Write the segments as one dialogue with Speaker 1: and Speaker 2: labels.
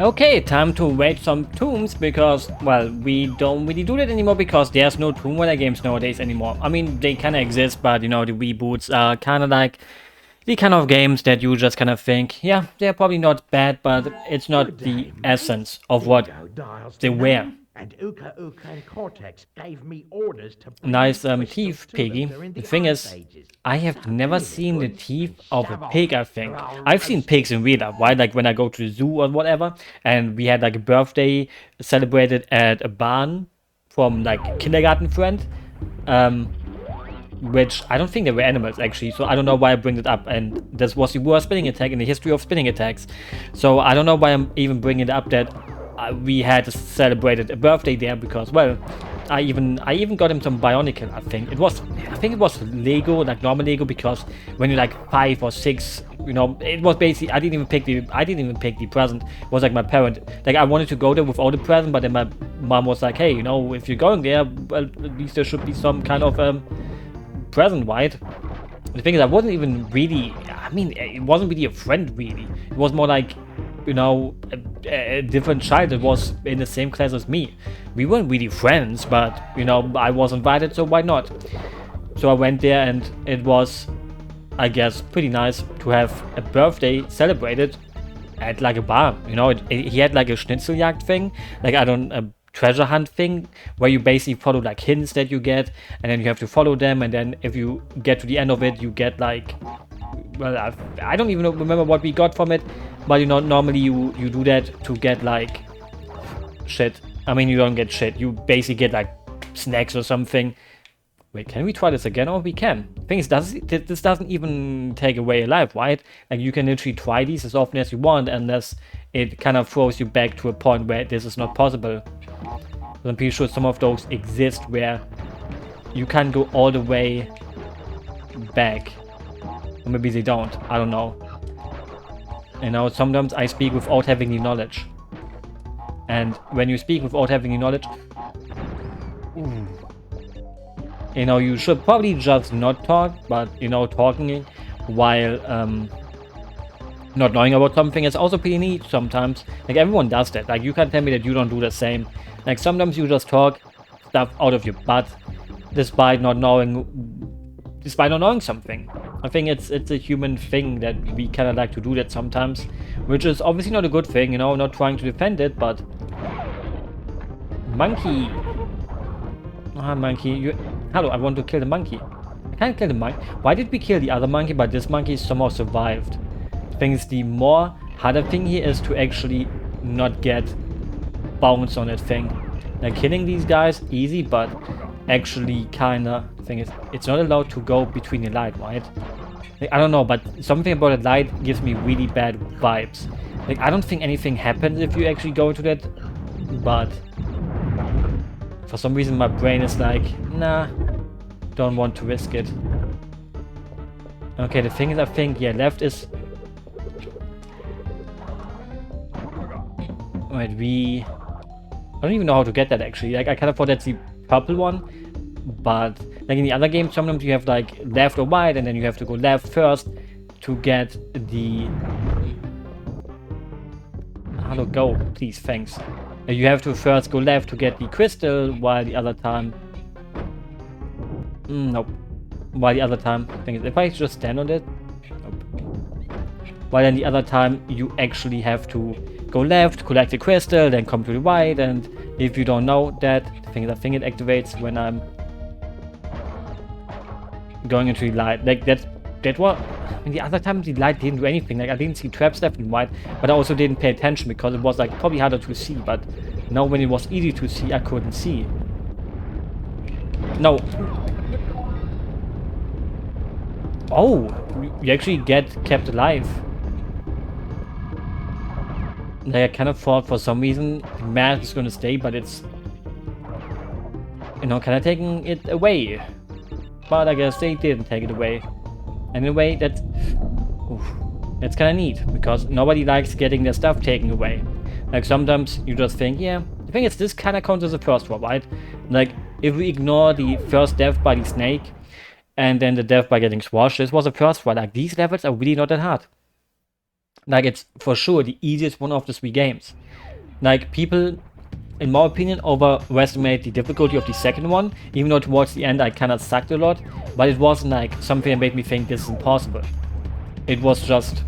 Speaker 1: Okay, time to raid some tombs because, well, we don't really do that anymore because there's no Tomb Raider games nowadays anymore. I mean, they kind of exist, but you know, the reboots are kind of like the kind of games that you just kind of think, yeah, they're probably not bad, but it's
Speaker 2: Good
Speaker 1: not the
Speaker 2: day, mate.
Speaker 1: essence of what
Speaker 2: Dingo dials
Speaker 1: they
Speaker 2: me
Speaker 1: were.
Speaker 2: name, and Uka Uka and Cortex gave me orders to bring the
Speaker 1: Nice
Speaker 2: crystals
Speaker 1: teeth,
Speaker 2: to them
Speaker 1: piggy.
Speaker 2: during
Speaker 1: The
Speaker 2: the
Speaker 1: thing
Speaker 2: Ice
Speaker 1: is,
Speaker 2: Ages.
Speaker 1: I
Speaker 2: So
Speaker 1: have never
Speaker 2: give me the
Speaker 1: seen the
Speaker 2: goods
Speaker 1: teeth
Speaker 2: and
Speaker 1: of a
Speaker 2: shove
Speaker 1: pig,
Speaker 2: off,
Speaker 1: I
Speaker 2: or
Speaker 1: think.
Speaker 2: I'll
Speaker 1: I've seen
Speaker 2: roast
Speaker 1: pigs
Speaker 2: you.
Speaker 1: in real life, right? Like when I go to the zoo or whatever, and we had like a birthday celebrated at a barn from like a kindergarten friend. Um, which I don't think they were animals actually, so I don't know why I bring it up. And this was the worst spinning attack in the history of spinning attacks. So I don't know why I'm even bringing it up that we had celebrated a birthday there because, well, I even got him some Bionicle. I think it was Lego, like normal Lego, because when you're like 5 or 6, you know, it was basically I didn't even pick the present. It was like my parent. Like I wanted to go there with all the present, but then my mom was like, hey, you know, if you're going there, well, at least there should be some kind of present, right? The thing is, I wasn't even really. I mean, it wasn't really a friend, really. It was more like, you know, a different child that was in the same class as me. We weren't really friends, but you know, I was invited, so why not? So I went there, and it was, I guess, pretty nice to have a birthday celebrated at like a bar. You know, he had like a Schnitzeljagd thing, like I don't a treasure hunt thing, where you basically follow like hints that you get, and then you have to follow them, and then if you get to the end of it, you get like, well, I don't even remember what we got from it, but you know, normally you do that to get like shit. I mean, you don't get shit. You basically get like snacks or something. Wait, can we try this again? Oh, we can. Thing is, this doesn't even take away a life, right? Like, you can literally try these as often as you want, unless it kind of throws you back to a point where this is not possible. I'm pretty sure some of those exist where you can go all the way back. Or maybe they don't. I don't know. You know, sometimes I speak without having the knowledge. And when you speak without having the knowledge, you know, you should probably just not talk, but you know, talking while not knowing about something is also pretty neat sometimes. Like everyone does that. Like you can't tell me that you don't do the same. Like sometimes you just talk stuff out of your butt despite not knowing something. I think it's a human thing that we kind of like to do that sometimes, which is obviously not a good thing, you know, not trying to defend it, but monkey. Ah, monkey, you. Hello, I want to kill the monkey. I can't kill the monkey. Why did we kill the other monkey, but this monkey somehow survived? I think it's the more harder thing here is to actually not get bounce on that thing. Like killing these guys, easy, but actually kinda thing is it's not allowed to go between the light, right? Like, I don't know, but something about the light gives me really bad vibes. Like I don't think anything happens if you actually go into that, but for some reason my brain is like, nah, don't want to risk it. Okay, the thing is, I think, yeah, left is... Wait, I don't even know how to get that, actually. Like, I kind of thought that's the purple one, but, like, in the other games, sometimes you have, like, left or right, and then you have to go left first to get the... Hello, go, please, thanks. You have to first go left to get the crystal, while the other time... nope. While the other time, thing is, if I just stand on it... Nope. While then the other time, you actually have to go left, collect the crystal, then come to the right, and if you don't know that, the thing is, I think it activates when I'm going into the light. Like, that was... I mean, the other time, the light didn't do anything. Like, I didn't see traps left and right, but I also didn't pay attention because it was, like, probably harder to see, but now when it was easy to see, I couldn't see. No. Oh, you actually get kept alive. Like, I kind of thought for some reason the mask is gonna stay, but it's, you know, kind of taking it away. But I guess they didn't take it away. Anyway, that's kind of neat, because nobody likes getting their stuff taken away. Like, sometimes you just think, yeah, I think it's this kind of counts as the first one, right? Like, if we ignore the first death by the snake, and then the death by getting squashed, this was the first one. Like, these levels are really not that hard. Like, it's for sure the easiest one of the 3 games. Like, people, in my opinion, overestimate the difficulty of the second one, even though towards the end I kind of sucked a lot, but it wasn't like something that made me think this is impossible. It was just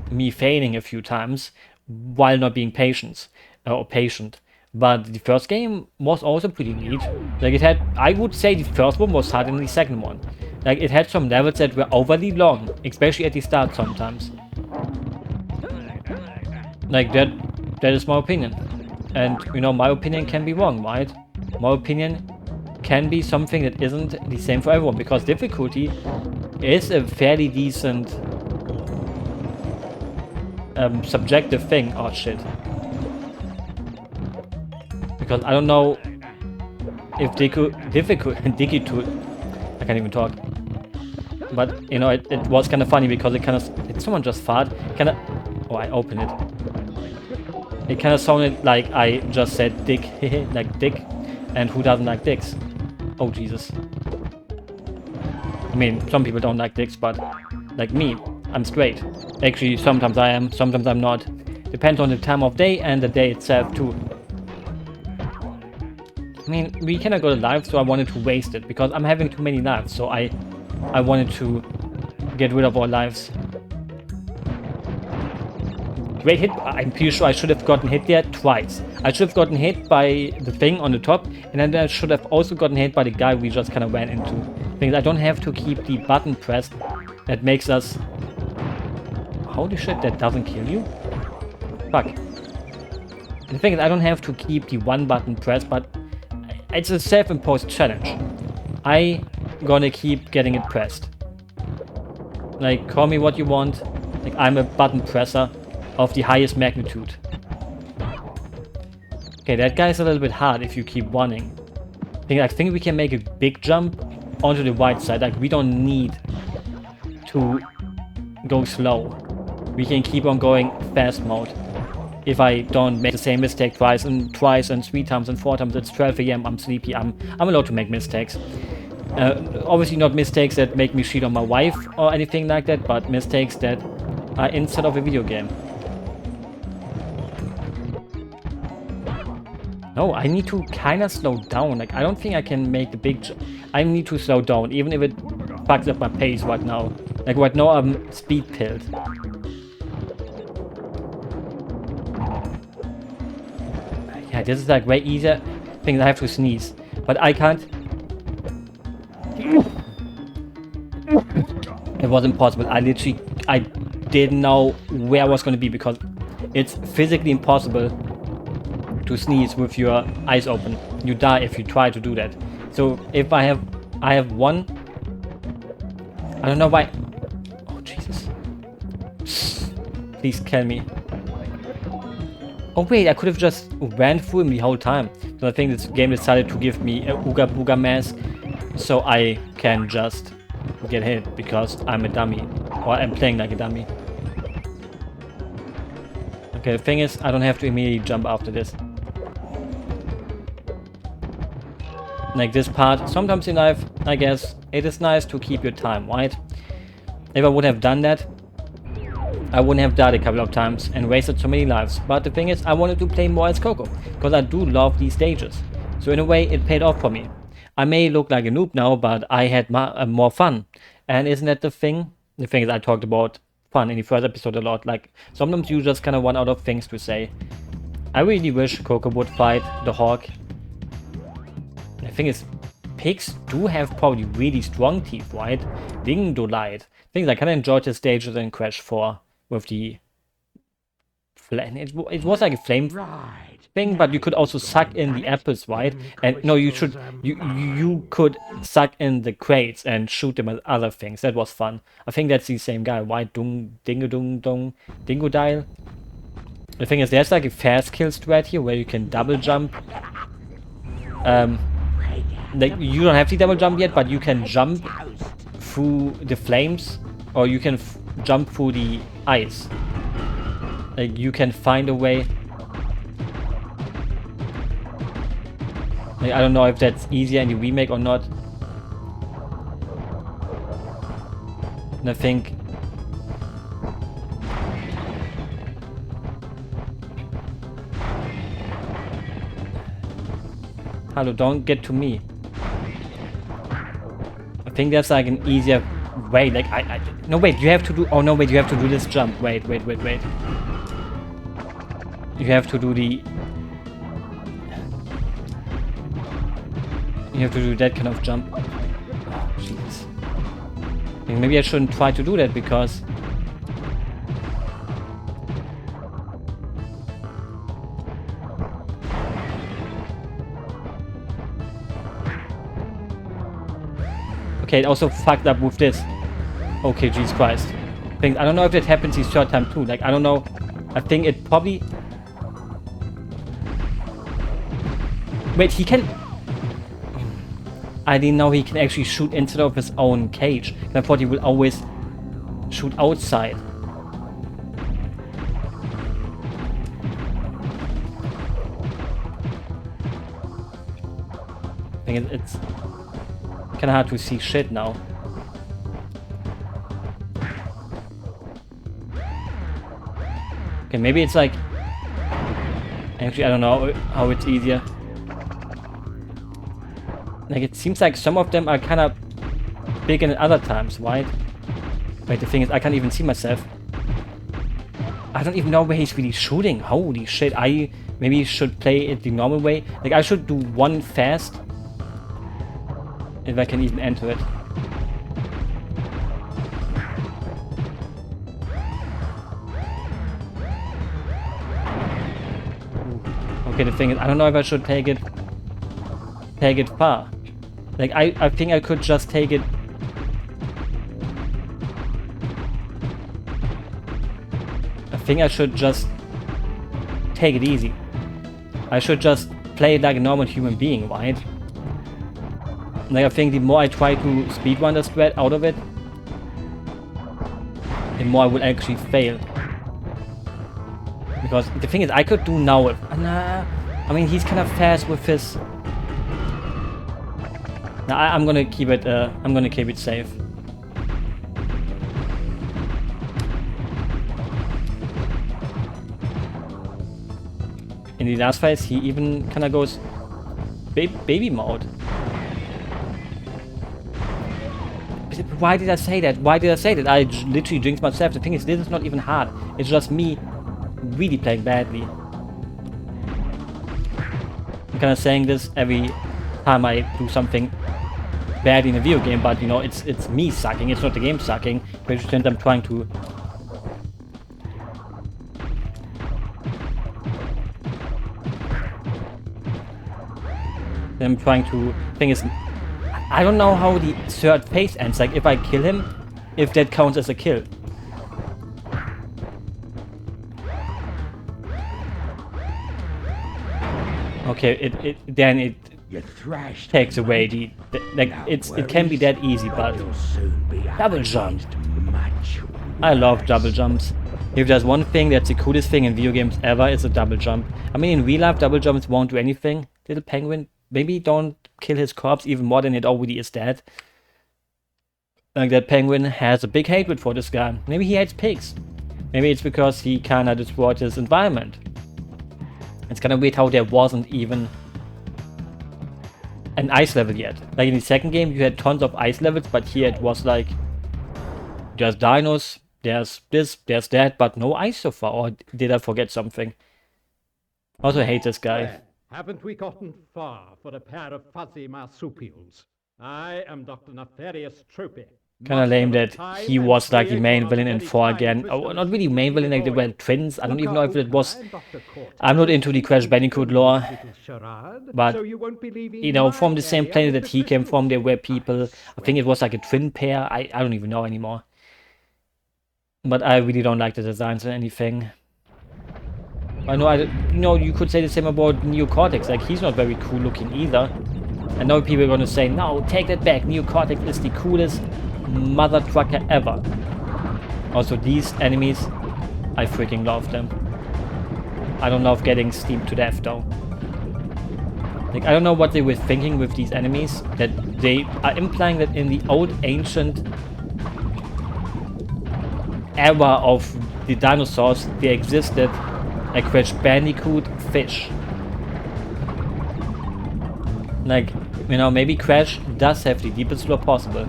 Speaker 1: me failing a few times while not being patient. But the first game was also pretty neat. Like, it had, I would say the first one was harder than the second one. Like, it had some levels that were overly long, especially at the start sometimes. Like, that is my opinion. And, you know, my opinion can be wrong, right? My opinion can be something that isn't the same for everyone, because difficulty is a fairly decent subjective thing. Oh, shit. Because I don't know if Bandicoot, I can't even talk. But, you know, it was kind of funny because it kind of, did someone just fart? Kind of, oh, I opened it. It kind of sounded like I just said dick, like dick, and who doesn't like dicks? Oh, Jesus. I mean, some people don't like dicks, but like me, I'm straight. Actually, sometimes I am, sometimes I'm not. Depends on the time of day and the day itself, too. I mean, we cannot go to live, so I wanted to waste it, because I'm having too many lives, so I wanted to get rid of all lives. Great hit. I'm pretty sure I should have gotten hit there twice. I should have gotten hit by the thing on the top, and then I should have also gotten hit by the guy we just kind of ran into. Because I don't have to keep the button pressed. That makes us... Holy shit, that doesn't kill you? Fuck. The thing is, I don't have to keep the one button pressed, but it's a self-imposed challenge. I gonna keep getting it pressed. Like, call me what you want. Like, I'm a button presser of the highest magnitude. Okay, that guy's a little bit hard if you keep running. I think we can make a big jump onto the right side. Like, we don't need to go slow. We can keep on going fast mode. If I don't make the same mistake twice and 3 times and 4 times, it's 12 AM, I'm sleepy, I'm allowed to make mistakes. Obviously not mistakes that make me cheat on my wife or anything like that, but mistakes that are inside of a video game. No, I need to kind of slow down. Like, I don't think I can make the big jump. I need to slow down, even if it fucks up my pace right now. Like, right now I'm speed pilled. Yeah, this is like way easier. Things I have to sneeze, but I can't. It was impossible. I didn't know where I was going to be, because it's physically impossible to sneeze with your eyes open. You die if you try to do that. So if I have one. I don't know why. Oh, Jesus. Please kill me. Oh wait, I could have just ran through him the whole time. So I think this game decided to give me a Ooga Booga mask, so I can just get hit because I'm a dummy. Or I'm playing like a dummy. Okay, the thing is, I don't have to immediately jump after this. Like this part, sometimes in life, I guess, it is nice to keep your time, right? If I would have done that, I wouldn't have died a couple of times and wasted so many lives. But the thing is, I wanted to play more as Coco, because I do love these stages. So in a way, it paid off for me. I may look like a noob now, but I had more fun. And isn't that the thing? The thing is, I talked about fun in the first episode a lot. Like, sometimes you just kind of run out of things to say. I really wish Coco would fight the hawk. The thing is, pigs do have probably really strong teeth, right? Dingdolite. Things I kind of enjoyed the stages in Crash 4 with the flame. It was like a flame thing, but you could also suck in the apples, right? And no, you could suck in the crates and shoot them at other things. That was fun. I think that's the same guy, right? Dingodile. The thing is, there's like a fast kill strat here where you can double jump. Like, you don't have to double jump yet, but you can jump through the flames, or you can jump through the ice. Like, you can find a way. Like, I don't know if that's easier in the remake or not. And I think Hello, don't get to me. I think there's like an easier way. Like no wait, you have to do. Oh no wait, you have to do this jump. Wait. You have to do the. You have to do that kind of jump. Oh, jeez. Maybe I shouldn't try to do that because. Okay, it also fucked up with this. Okay, Jesus Christ. I don't know if that happens his third time too. Like, I don't know. I think it probably... Wait, he can... I didn't know he can actually shoot inside of his own cage. I thought he will always shoot outside. I think it's kind of hard to see shit now. Okay, maybe it's like... Actually, I don't know how it's easier. Like, it seems like some of them are kind of bigger than other times, right? Wait, the thing is, I can't even see myself. I don't even know where he's really shooting. Holy shit, I maybe should play it the normal way. Like, I should do one fast. If I can even enter it. Okay, the thing is, I don't know if I should take it far. Like, I think I could just take it. I think I should just take it easy. I should just play it like a normal human being, right? Like, I think the more I try to speedrun the thread out of it, the more I will actually fail. Because the thing is, I could do now. I mean, he's kind of fast with his. Nah, I'm gonna keep it. I'm gonna keep it safe. In the last phase, he even kind of goes baby mode. Why did I say that? Why did I say that? I literally jinxed myself. The thing is, this is not even hard. It's just me really playing badly. I'm kind of saying this every time I do something bad in a video game, but you know, it's me sucking. It's not the game sucking. Which since I'm trying to. Thing is, I don't know how the third phase ends. Like, if I kill him, if that counts as a kill. Okay, then it takes away the like it can be that easy, but double jump. I love double jumps. If there's one thing that's the coolest thing in video games ever, it's a double jump. I mean, in real life, double jumps won't do anything. Little penguin, maybe don't kill his corpse even more than it already is dead. Like, that penguin has a big hatred for this guy. Maybe he hates pigs. Maybe it's because he kinda destroyed his environment. It's kind of weird how there wasn't even an ice level yet. Like, in the second game, you had tons of ice levels, but here it was like, there's dinos, there's this, there's that, but no ice so far. Or did I forget something? Also hate this guy.
Speaker 3: Well, haven't we gotten far for a pair of fuzzy marsupials? I am Dr. Nefarious Tropy.
Speaker 1: Kind of lame that he was like the main villain in 4 again. Oh, not really main villain, like they were twins. I don't even know if it was... I'm not into the Crash Bandicoot lore. But, you know, from the same planet that he came from, there were people... I think it was like a twin pair. I don't even know anymore. But I really don't like the designs or anything. I know, you could say the same about Neo Cortex. Like, he's not very cool looking either. I know people are gonna say, no, take that back. Neo Cortex is the coolest mother trucker ever. Also, these enemies, I freaking love them. I don't love getting steamed to death though. Like, I don't know what they were thinking with these enemies. That they are implying that in the old ancient era of the dinosaurs, there existed a Crash Bandicoot fish. Like, you know, maybe Crash does have the deepest lore possible.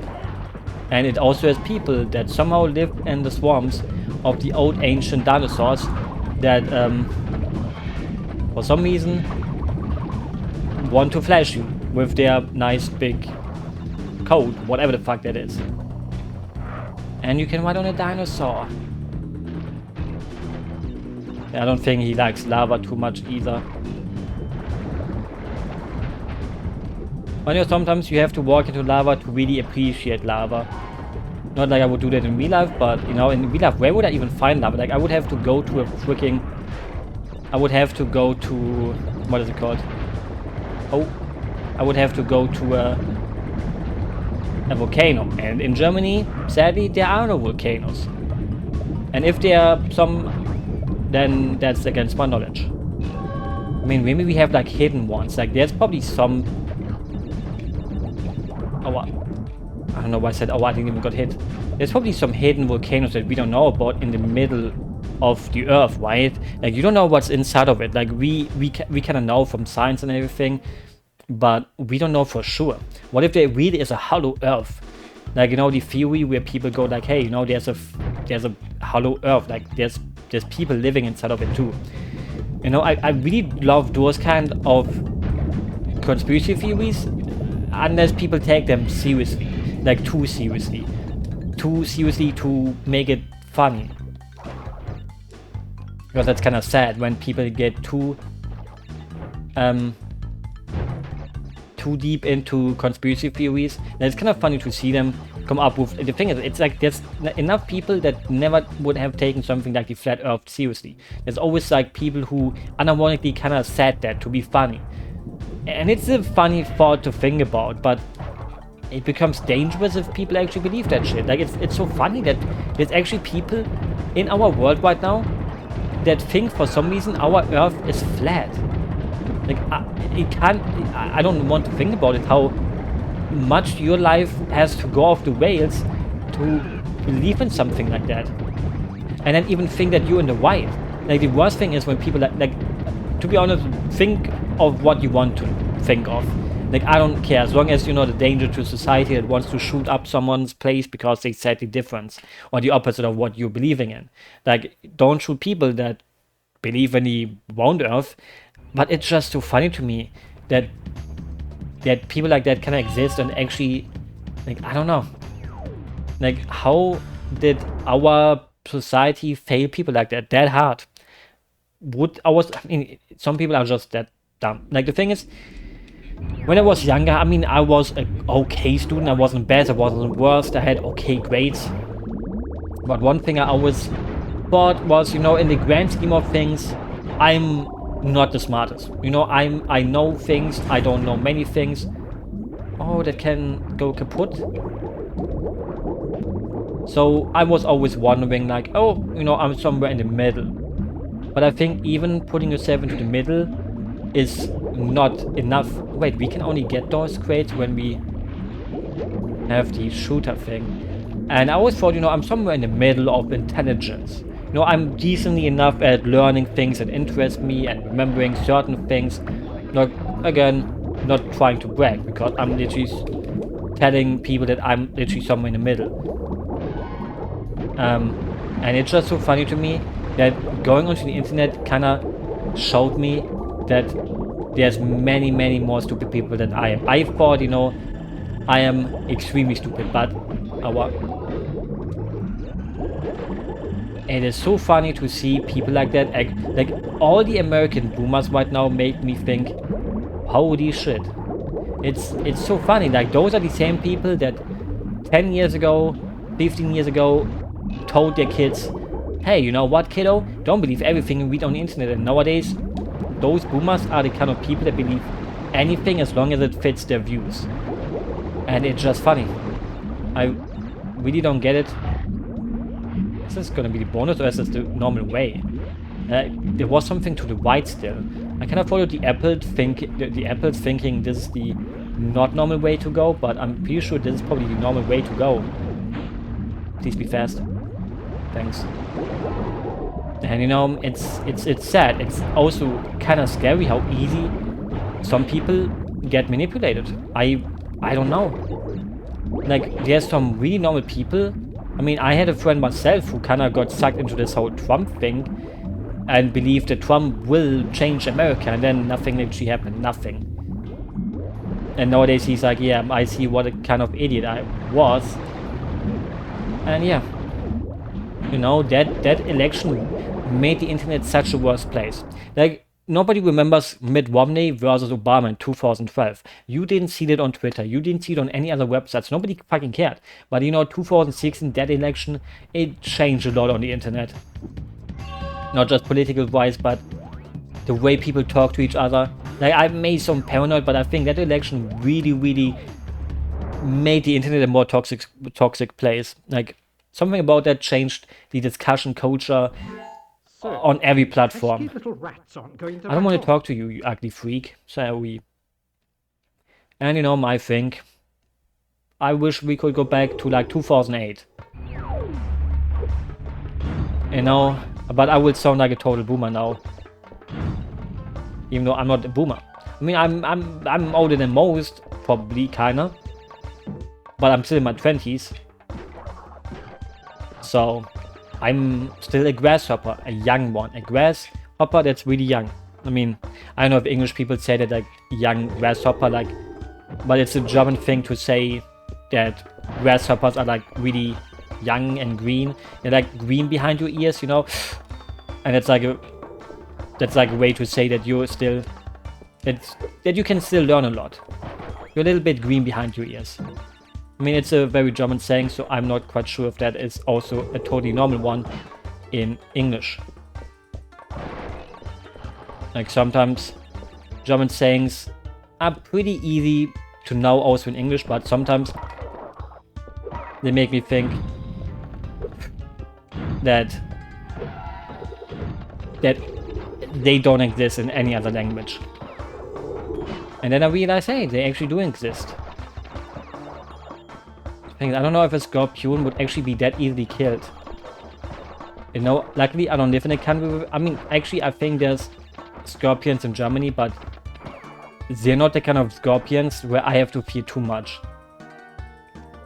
Speaker 1: And it also has people that somehow live in the swamps of the old ancient dinosaurs that, for some reason, want to flash you with their nice big coat, whatever the fuck that is. And you can ride on a dinosaur. I don't think he likes lava too much either. But you know, sometimes you have to walk into lava to really appreciate lava. Not like I would do that in real life, but you know, in real life, where would I even find lava? Like, I would have to go to a freaking... I would have to go to... What is it called? Oh, I would have to go to a volcano. And in Germany, sadly, there are no volcanoes. And if there are some, then that's against my knowledge. I mean, maybe we have like hidden ones. Like, there's probably some... Oh, I don't know why I said, oh, I didn't even got hit. There's probably some hidden volcanoes that we don't know about in the middle of the Earth, right? Like, you don't know what's inside of it. Like, we kind of know from science and everything, but we don't know for sure. What if there really is a hollow Earth? Like, you know, the theory where people go like, hey, you know, there's a hollow Earth. Like, there's people living inside of it too. You know, I really love those kind of conspiracy theories, unless people take them seriously. Like, too seriously to make it funny, because that's kind of sad when people get too deep into conspiracy theories. And it's kind of funny to see them come up with... The thing is, it's like there's enough people that never would have taken something like the flat Earth seriously. There's always like people who unironically kind of said that to be funny, and it's a funny thought to think about, but it becomes dangerous if people actually believe that shit. Like, it's so funny that there's actually people in our world right now that think for some reason our Earth is flat. Like, I don't want to think about it, how much your life has to go off the rails to believe in something like that. And then even think that you're in the right. Like, the worst thing is when people like to be honest, think of what you want to think of. Like, I don't care, as long as you know the danger to society that wants to shoot up someone's place because they said the difference or the opposite of what you're believing in. Like, don't shoot people that believe in the round Earth. But it's just so funny to me that people like that can exist and actually, like, I don't know. Like, how did our society fail people like that hard? I mean, some people are just that dumb. Like, the thing is, when I was younger, I mean, I was an okay student. I wasn't best, I wasn't worst. I had okay grades. But one thing I always thought was, you know, in the grand scheme of things, I'm not the smartest. You know, I know things, I don't know many things. Oh, that can go kaput. So I was always wondering, like, oh, you know, I'm somewhere in the middle. But I think even putting yourself into the middle is not enough. Wait, we can only get those grades when we have the shooter thing. And I always thought, you know, I'm somewhere in the middle of intelligence. You know, I'm decently enough at learning things that interest me and remembering certain things. Not, again, not trying to brag, because I'm literally telling people that I'm literally somewhere in the middle. And it's just so funny to me that going onto the internet kind of showed me that there's many, many more stupid people than I am. I thought, you know, I am extremely stupid, but it is so funny to see people like that. Like, all the American boomers right now make me think, holy shit. It's so funny. Like, those are the same people that 10 years ago, 15 years ago, told their kids, hey, you know what, kiddo? Don't believe everything you read on the internet. And nowadays, those boomers are the kind of people that believe anything as long as it fits their views. And it's just funny. I really don't get it. Is this gonna be the bonus, or is this the normal way? There was something to the right still. I kind of followed the apples thinking this is the not normal way to go, but I'm pretty sure this is probably the normal way to go. Please be fast. Thanks. And you know, it's sad. It's also kind of scary how easy some people get manipulated. I don't know. Like, there's some really normal people. I mean, I had a friend myself who kind of got sucked into this whole Trump thing and believed that Trump will change America, and then nothing actually happened. Nothing. And nowadays he's like, yeah, I see what a kind of idiot I was. And yeah, you know, that election made the internet such a worse place. Like, nobody remembers Mitt Romney versus Obama in 2012. You didn't see it on Twitter. You didn't see it on any other websites. Nobody fucking cared. But you know, 2016, that election, it changed a lot on the internet. Not just political wise, but the way people talk to each other. Like, I may sound paranoid, but I think that election really, really made the internet a more toxic place. Like, something about that changed the discussion culture on every platform.
Speaker 3: Little rats aren't going to
Speaker 1: I don't want to talk to you, you ugly freak. Sorry. And you know, I think I wish we could go back to like 2008. You know, but I will sound like a total boomer now. Even though I'm not a boomer. I mean, I'm older than most, probably, kinda. But I'm still in my 20s. So, I'm still a grasshopper, a young one. A grasshopper that's really young. I mean, I don't know if English people say that, like, young grasshopper, like, but it's a German thing to say that grasshoppers are, like, really young and green. They're, like, green behind your ears, you know? And it's like that's like a way to say that you're still, that you can still learn a lot. You're a little bit green behind your ears. I mean, it's a very German saying, so I'm not quite sure if that is also a totally normal one in English. Like, sometimes German sayings are pretty easy to know also in English, but sometimes they make me think that they don't exist in any other language. And then I realize, hey, they actually do exist. I don't know if a scorpion would actually be that easily killed. You know, luckily I don't live in a country with, I mean, actually I think there's scorpions in Germany, but they're not the kind of scorpions where I have to fear too much.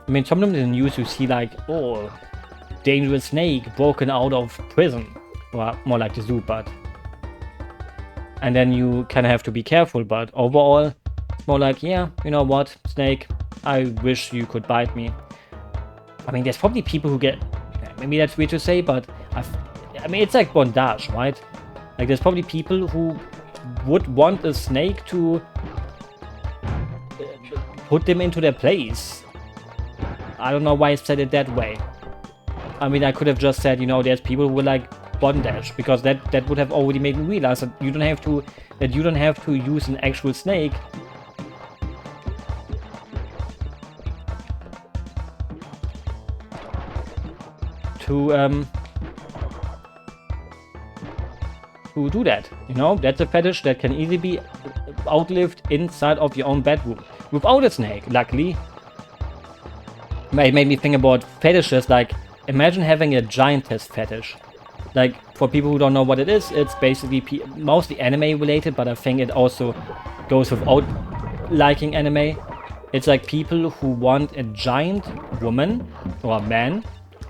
Speaker 1: I mean, sometimes in the news you see like, oh, dangerous snake broken out of prison. Or more like the zoo, but... And then you kind of have to be careful, but overall, it's more like, yeah, you know what, snake, I wish you could bite me. I mean, there's probably people who get... Maybe that's weird to say, but... I mean, it's like bondage, right? Like, there's probably people who would want a snake to... put them into their place. I don't know why I said it that way. I mean, I could have just said, you know, there's people who would like bondage, because that would have already made me realize that you don't have to use an actual snake to do that. You know, that's a fetish that can easily be outlived inside of your own bedroom without a snake. Luckily, it made me think about fetishes. Like, imagine having a giantess fetish. Like, for people who don't know what it is, it's basically mostly anime related, but I think it also goes without liking anime. It's like people who want a giant woman or man.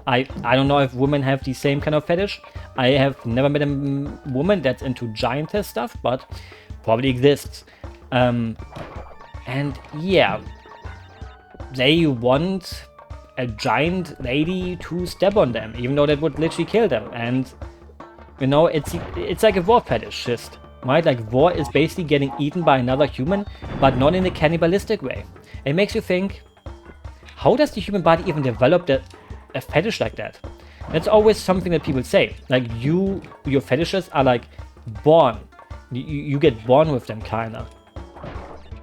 Speaker 1: I don't know if women have the same kind of fetish. I have never met a woman that's into giantess stuff, but probably exists. And yeah, they want a giant lady to step on them, even though that would literally kill them. And you know, it's like a war fetishist, right? Like, war is basically getting eaten by another human, but not in a cannibalistic way. It makes you think, how does the human body even develop a fetish like that? That's always something that people say. Like, your fetishes are like born. You get born with them, kinda.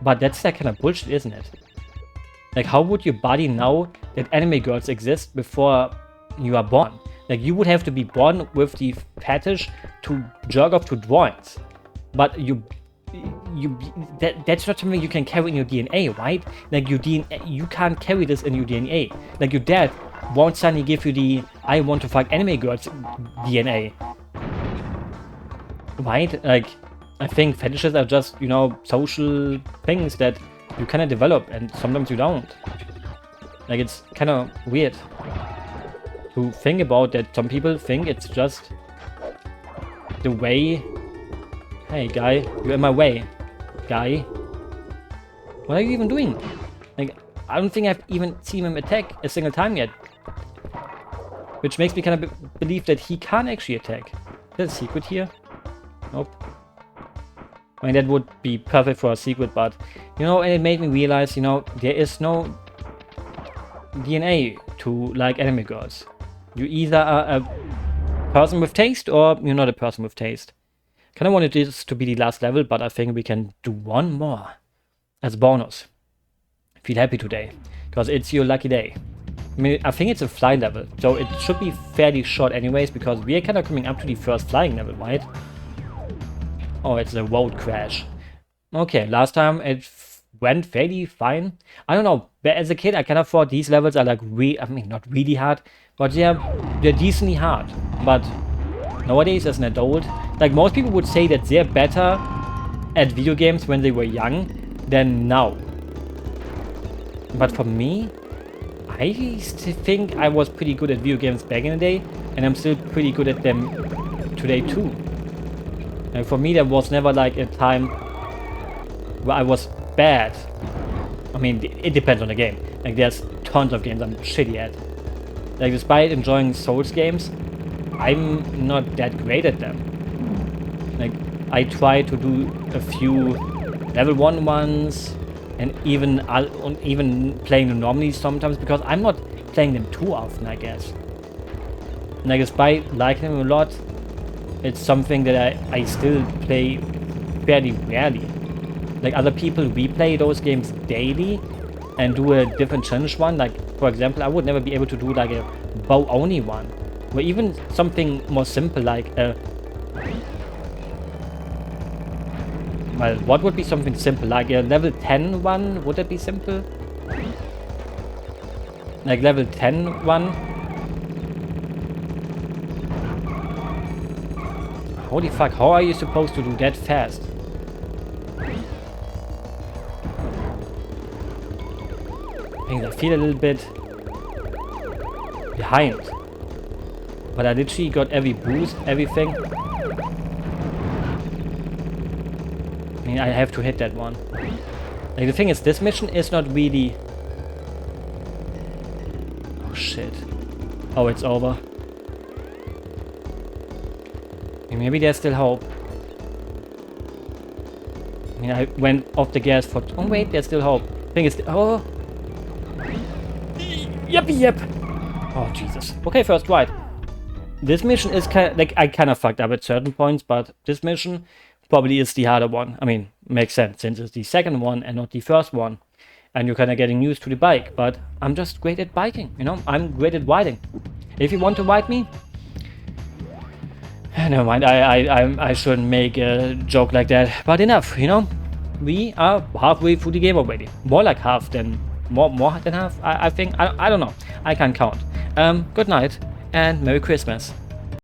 Speaker 1: But that's that kind of bullshit, isn't it? Like, how would your body know that anime girls exist before you are born? Like, you would have to be born with the fetish to jerk off to drawings. But that's not something you can carry in your DNA, right? Like, your DNA, you can't carry this in your DNA. Like, your dad won't suddenly give you the I want to fuck anime girls DNA. Right? Like, I think fetishes are just, you know, social things that you kind of develop and sometimes you don't. Like, it's kind of weird to think about that. Some people think it's just the way. Hey, guy, you're in my way. Guy. What are you even doing? Like, I don't think I've even seen him attack a single time yet. Which makes me kind of believe that he can't actually attack. There's a secret here? Nope. I mean, that would be perfect for a secret, but, you know, and it made me realize, you know, there is no DNA to like anime girls. You either are a person with taste or you're not a person with taste. Kind of wanted this to be the last level, but I think we can do one more as a bonus. Feel happy today, because it's your lucky day. I mean, I think it's a fly level, so it should be fairly short anyways, because we are kind of coming up to the first flying level, right? Oh, it's a road crash. Okay, last time it went fairly fine. I don't know, but as a kid I kind of thought these levels are like I mean, not really hard, but they're decently hard. But nowadays as an adult, like most people would say that they're better at video games when they were young than now. But for me, I still think I was pretty good at video games back in the day, and I'm still pretty good at them today too. And for me, there was never like a time where I was bad. I mean, it depends on the game. Like, there's tons of games I'm shitty at. Like, despite enjoying Souls games, I'm not that great at them. Like, I try to do a few level 1 ones, and even playing them normally sometimes, because I'm not playing them too often, I guess. Like, despite liking them a lot, it's something that I still play fairly rarely. Like, other people replay those games daily and do a different challenge one. Like, for example, I would never be able to do like a bow only one, or even something more simple like a... Well, what would be something simple? Like a level 10 one? Would that be simple? Like level 10 one? Holy fuck, how are you supposed to do that fast? I feel a little bit behind. But I literally got every boost, everything. I mean, I have to hit that one. Like, the thing is, this mission is not really... Oh, shit. Oh, it's over. Maybe there's still hope. I mean, I went off the gas for... Oh, wait, there's still hope. Thing is... Oh! Yep. Oh, Jesus. Okay, first right. This mission is kind of... Like, I kind of fucked up at certain points, but this mission probably is the harder one. I mean, makes sense, since it's the second one and not the first one. And you're kind of getting used to the bike, but I'm just great at biking, you know? I'm great at riding. If you want to ride me... Never mind, I shouldn't make a joke like that. But enough, you know? We are halfway through the game already. More like half than... More than half, I think. I don't know. I can't count. Good night, and Merry Christmas.